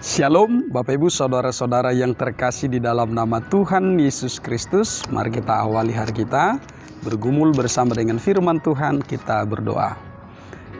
Shalom Bapak Ibu Saudara-saudara yang terkasih di dalam nama Tuhan Yesus Kristus. Mari kita awali hari kita bergumul bersama dengan firman Tuhan. Kita berdoa.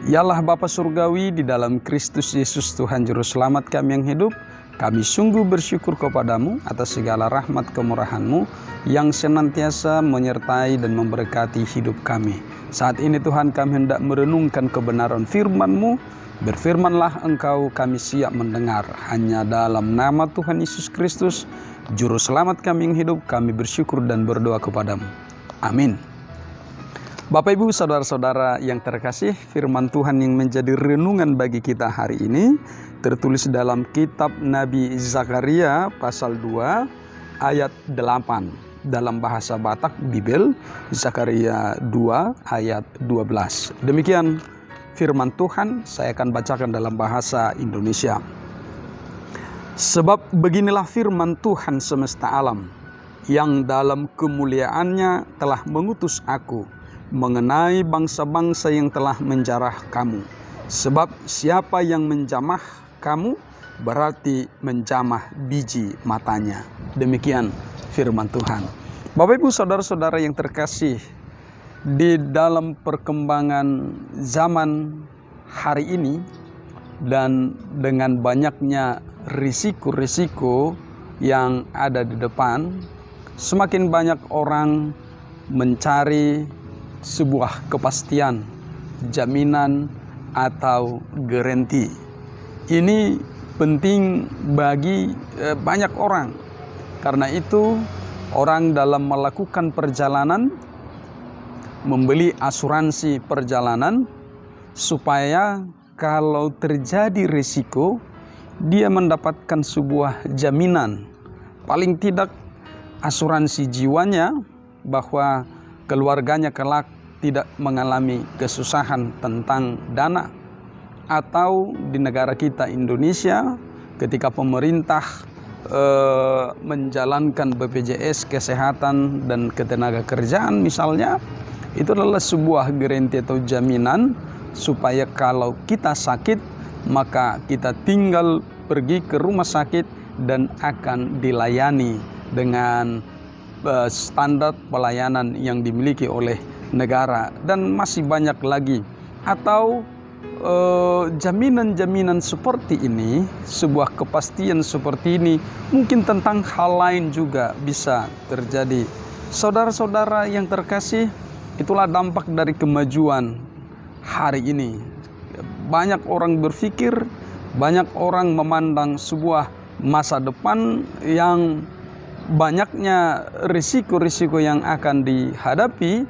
Ya Allah Bapa Surgawi, di dalam Kristus Yesus Tuhan Juru Selamat kami yang hidup, kami sungguh bersyukur kepadamu atas segala rahmat kemurahan-Mu yang senantiasa menyertai dan memberkati hidup kami. Saat ini Tuhan, kami hendak merenungkan kebenaran firman-Mu. Berfirmanlah Engkau, kami siap mendengar. Hanya dalam nama Tuhan Yesus Kristus, Juru Selamat kami yang hidup, kami bersyukur dan berdoa kepadamu. Amin. Bapak Ibu Saudara-saudara yang terkasih, firman Tuhan yang menjadi renungan bagi kita hari ini tertulis dalam kitab Nabi Zakaria pasal 2 ayat 8. Dalam bahasa Batak Bibel, Zakaria 2 ayat 12. Demikian firman Tuhan, saya akan bacakan dalam bahasa Indonesia. Sebab beginilah firman Tuhan semesta alam, yang dalam kemuliaannya telah mengutus aku mengenai bangsa-bangsa yang telah menjarah kamu. Sebab siapa yang menjamah kamu, berarti menjamah biji matanya. Demikian firman Tuhan. Bapak Ibu Saudara-saudara yang terkasih, di dalam perkembangan zaman hari ini dan dengan banyaknya risiko-risiko yang ada di depan, semakin banyak orang mencari sebuah kepastian, jaminan atau garansi. Ini penting bagi banyak orang. Karena itu, orang dalam melakukan perjalanan membeli asuransi perjalanan supaya kalau terjadi risiko, dia mendapatkan sebuah jaminan. Paling tidak asuransi jiwanya bahwa keluarganya kelak tidak mengalami kesusahan tentang dana. Atau di negara kita Indonesia, ketika pemerintah menjalankan BPJS Kesehatan dan Ketenagakerjaan misalnya, itu adalah sebuah garansi atau jaminan supaya kalau kita sakit, maka kita tinggal pergi ke rumah sakit dan akan dilayani dengan standar pelayanan yang dimiliki oleh negara, dan masih banyak lagi. Atau jaminan-jaminan seperti ini, sebuah kepastian seperti ini, mungkin tentang hal lain juga bisa terjadi. Saudara-saudara yang terkasih, itulah dampak dari kemajuan hari ini. Banyak orang berpikir, banyak orang memandang sebuah masa depan yang banyaknya risiko-risiko yang akan dihadapi,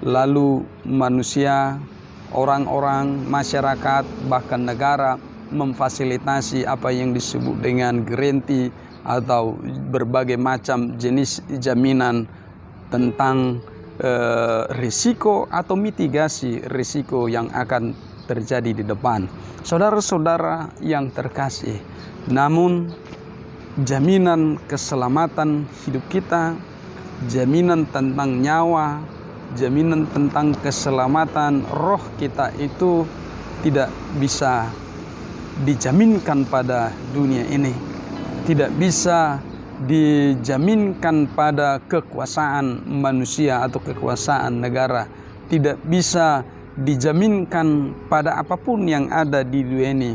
lalu manusia, orang-orang, masyarakat, bahkan negara memfasilitasi apa yang disebut dengan garansi atau berbagai macam jenis jaminan tentang risiko atau mitigasi risiko yang akan terjadi di depan. Saudara-saudara yang terkasih, namun jaminan keselamatan hidup kita, jaminan tentang nyawa, jaminan tentang keselamatan roh kita itu tidak bisa dijaminkan pada dunia ini. Tidak bisa dijaminkan pada kekuasaan manusia atau kekuasaan negara. Tidak bisa dijaminkan pada apapun yang ada di dunia ini,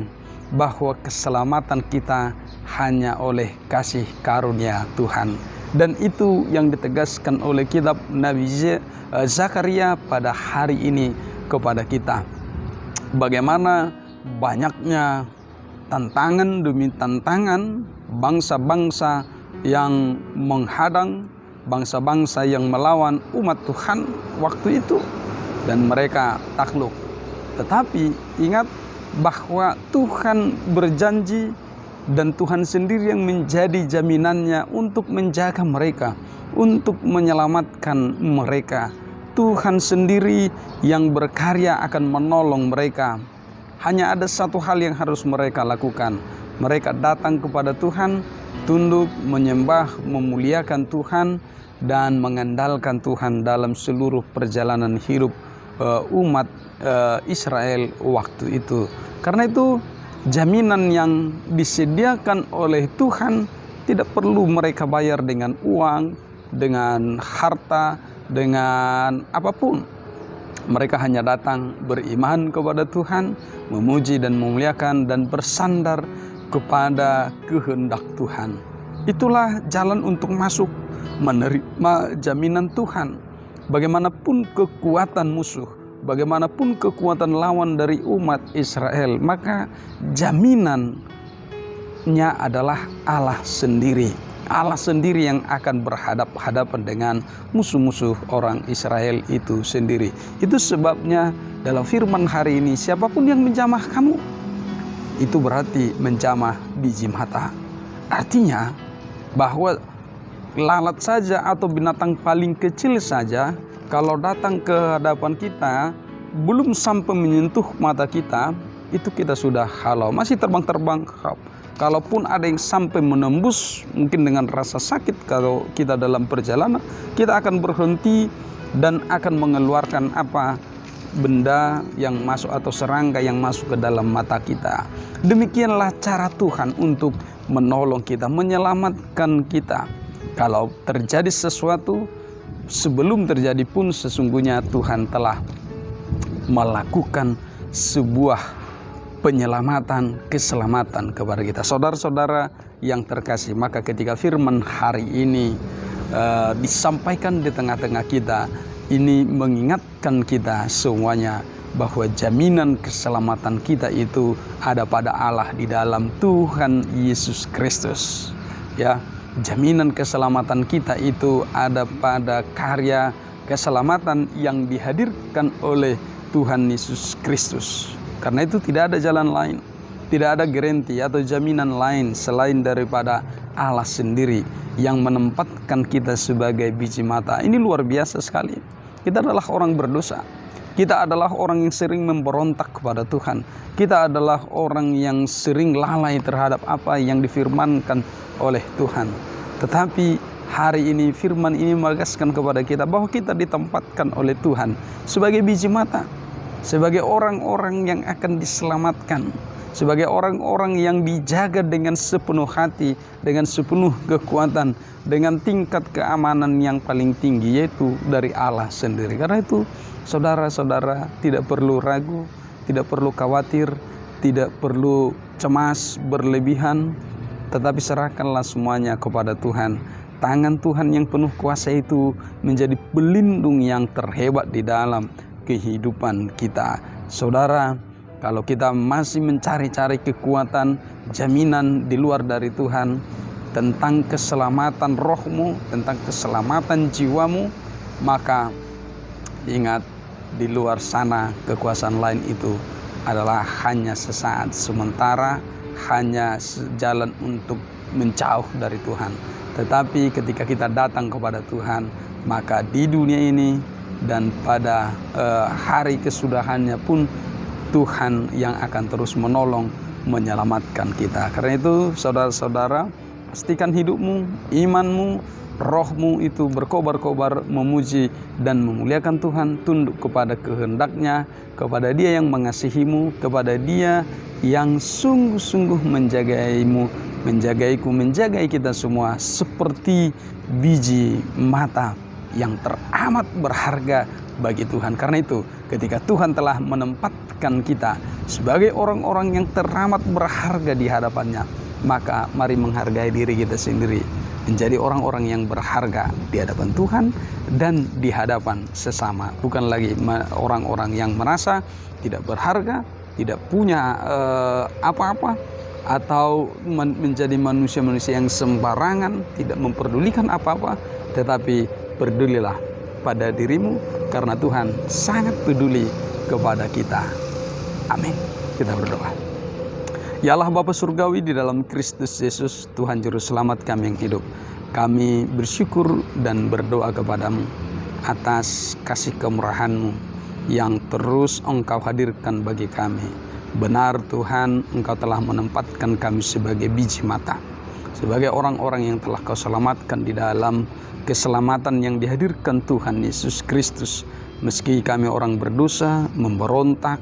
bahwa keselamatan kita hanya oleh kasih karunia Tuhan. Dan itu yang ditegaskan oleh kitab Nabi Zakaria pada hari ini kepada kita. Bagaimana banyaknya tantangan demi tantangan, bangsa-bangsa yang menghadang, bangsa-bangsa yang melawan umat Tuhan waktu itu, dan mereka takluk. Tetapi ingat bahwa Tuhan berjanji, dan Tuhan sendiri yang menjadi jaminannya untuk menjaga mereka, untuk menyelamatkan mereka. Tuhan sendiri yang berkarya akan menolong mereka. Hanya ada satu hal yang harus mereka lakukan. Mereka datang kepada Tuhan, tunduk, menyembah, memuliakan Tuhan, dan mengandalkan Tuhan dalam seluruh perjalanan hidup umat Israel waktu itu. Karena itu jaminan yang disediakan oleh Tuhan tidak perlu mereka bayar dengan uang, dengan harta, dengan apapun. Mereka hanya datang beriman kepada Tuhan, memuji dan memuliakan dan bersandar kepada kehendak Tuhan. Itulah jalan untuk masuk menerima jaminan Tuhan. Bagaimanapun kekuatan musuh, bagaimanapun kekuatan lawan dari umat Israel, maka jaminannya adalah Allah sendiri. Allah sendiri yang akan berhadap-hadapan dengan musuh-musuh orang Israel itu sendiri. Itu sebabnya dalam firman hari ini, siapapun yang menjamah kamu, itu berarti menjamah biji mata. Artinya bahwa lalat saja atau binatang paling kecil saja, kalau datang ke hadapan kita, belum sampai menyentuh mata kita, itu kita sudah halau, masih terbang-terbang. Kalaupun ada yang sampai menembus, mungkin dengan rasa sakit kalau kita dalam perjalanan, kita akan berhenti dan akan mengeluarkan benda yang masuk atau serangga yang masuk ke dalam mata kita. Demikianlah cara Tuhan untuk menolong kita, menyelamatkan kita. Kalau terjadi sesuatu, sebelum terjadi pun sesungguhnya Tuhan telah melakukan sebuah penyelamatan, keselamatan kepada kita. Saudara-saudara yang terkasih, maka ketika firman hari ini disampaikan di tengah-tengah kita, ini mengingatkan kita semuanya bahwa jaminan keselamatan kita itu ada pada Allah di dalam Tuhan Yesus Kristus. Ya, jaminan keselamatan kita itu ada pada karya keselamatan yang dihadirkan oleh Tuhan Yesus Kristus. Karena itu tidak ada jalan lain, tidak ada garansi atau jaminan lain selain daripada Allah sendiri yang menempatkan kita sebagai biji mata. Ini luar biasa sekali. Kita adalah orang berdosa. Kita adalah orang yang sering memberontak kepada Tuhan. Kita adalah orang yang sering lalai terhadap apa yang difirmankan oleh Tuhan. Tetapi hari ini firman ini menegaskan kepada kita bahwa kita ditempatkan oleh Tuhan sebagai biji mata, sebagai orang-orang yang akan diselamatkan, sebagai orang-orang yang dijaga dengan sepenuh hati, dengan sepenuh kekuatan, dengan tingkat keamanan yang paling tinggi, yaitu dari Allah sendiri. Karena itu saudara-saudara tidak perlu ragu, tidak perlu khawatir, tidak perlu cemas berlebihan, tetapi serahkanlah semuanya kepada Tuhan. Tangan Tuhan yang penuh kuasa itu menjadi pelindung yang terhebat di dalam kehidupan kita. Saudara, kalau kita masih mencari-cari kekuatan, jaminan di luar dari Tuhan tentang keselamatan rohmu, tentang keselamatan jiwamu, maka ingat, di luar sana kekuasaan lain itu adalah hanya sesaat sementara, hanya jalan untuk menjauh dari Tuhan. Tetapi ketika kita datang kepada Tuhan, maka di dunia ini dan pada hari kesudahannya pun Tuhan yang akan terus menolong, menyelamatkan kita. Karena itu saudara-saudara, pastikan hidupmu, imanmu, rohmu itu berkobar-kobar memuji dan memuliakan Tuhan, tunduk kepada kehendaknya, kepada Dia yang mengasihimu, kepada Dia yang sungguh-sungguh menjagaimu, menjagaiku, menjagai kita semua seperti biji mata yang teramat berharga bagi Tuhan. Karena itu ketika Tuhan telah menempatkan kita sebagai orang-orang yang teramat berharga di hadapannya, maka mari menghargai diri kita sendiri, menjadi orang-orang yang berharga di hadapan Tuhan dan di hadapan sesama. Bukan lagi orang-orang yang merasa tidak berharga, tidak punya apa-apa, atau menjadi manusia-manusia yang sembarangan, tidak memperdulikan apa-apa. Tetapi pedulilah pada dirimu, karena Tuhan sangat peduli kepada kita. Amin. Kita berdoa. Ya Allah Bapa Surgawi, di dalam Kristus Yesus, Tuhan Juru Selamat kami yang hidup, kami bersyukur dan berdoa kepadamu atas kasih kemurahan-Mu yang terus Engkau hadirkan bagi kami. Benar Tuhan, Engkau telah menempatkan kami sebagai biji mata, sebagai orang-orang yang telah Kau selamatkan di dalam keselamatan yang dihadirkan Tuhan Yesus Kristus. Meski kami orang berdosa, memberontak,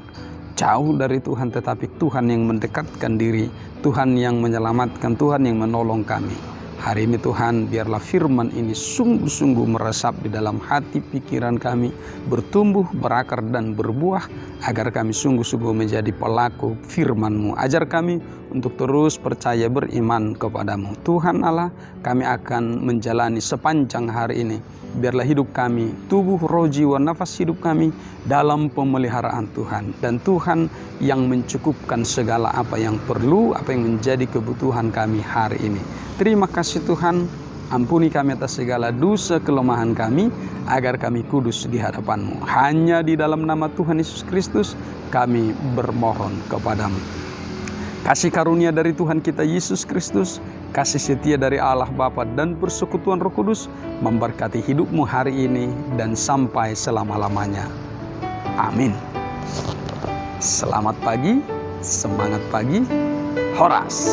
jauh dari Tuhan, tetapi Tuhan yang mendekatkan diri, Tuhan yang menyelamatkan, Tuhan yang menolong kami. Hari ini Tuhan, biarlah firman ini sungguh-sungguh meresap di dalam hati pikiran kami, bertumbuh, berakar, dan berbuah, agar kami sungguh-sungguh menjadi pelaku firman-Mu. Ajar kami untuk terus percaya beriman kepadamu. Tuhan Allah, kami akan menjalani sepanjang hari ini. Biarlah hidup kami, tubuh, roh, jiwa, nafas hidup kami dalam pemeliharaan Tuhan. Dan Tuhan yang mencukupkan segala apa yang perlu, apa yang menjadi kebutuhan kami hari ini. Terima kasih Tuhan, ampuni kami atas segala dosa kelemahan kami, agar kami kudus di hadapan-Mu. Hanya di dalam nama Tuhan Yesus Kristus kami bermohon kepadamu. Kasih karunia dari Tuhan kita Yesus Kristus, kasih setia dari Allah Bapa dan persekutuan Roh Kudus memberkati hidupmu hari ini dan sampai selama-lamanya. Amin. Selamat pagi, semangat pagi, Horas.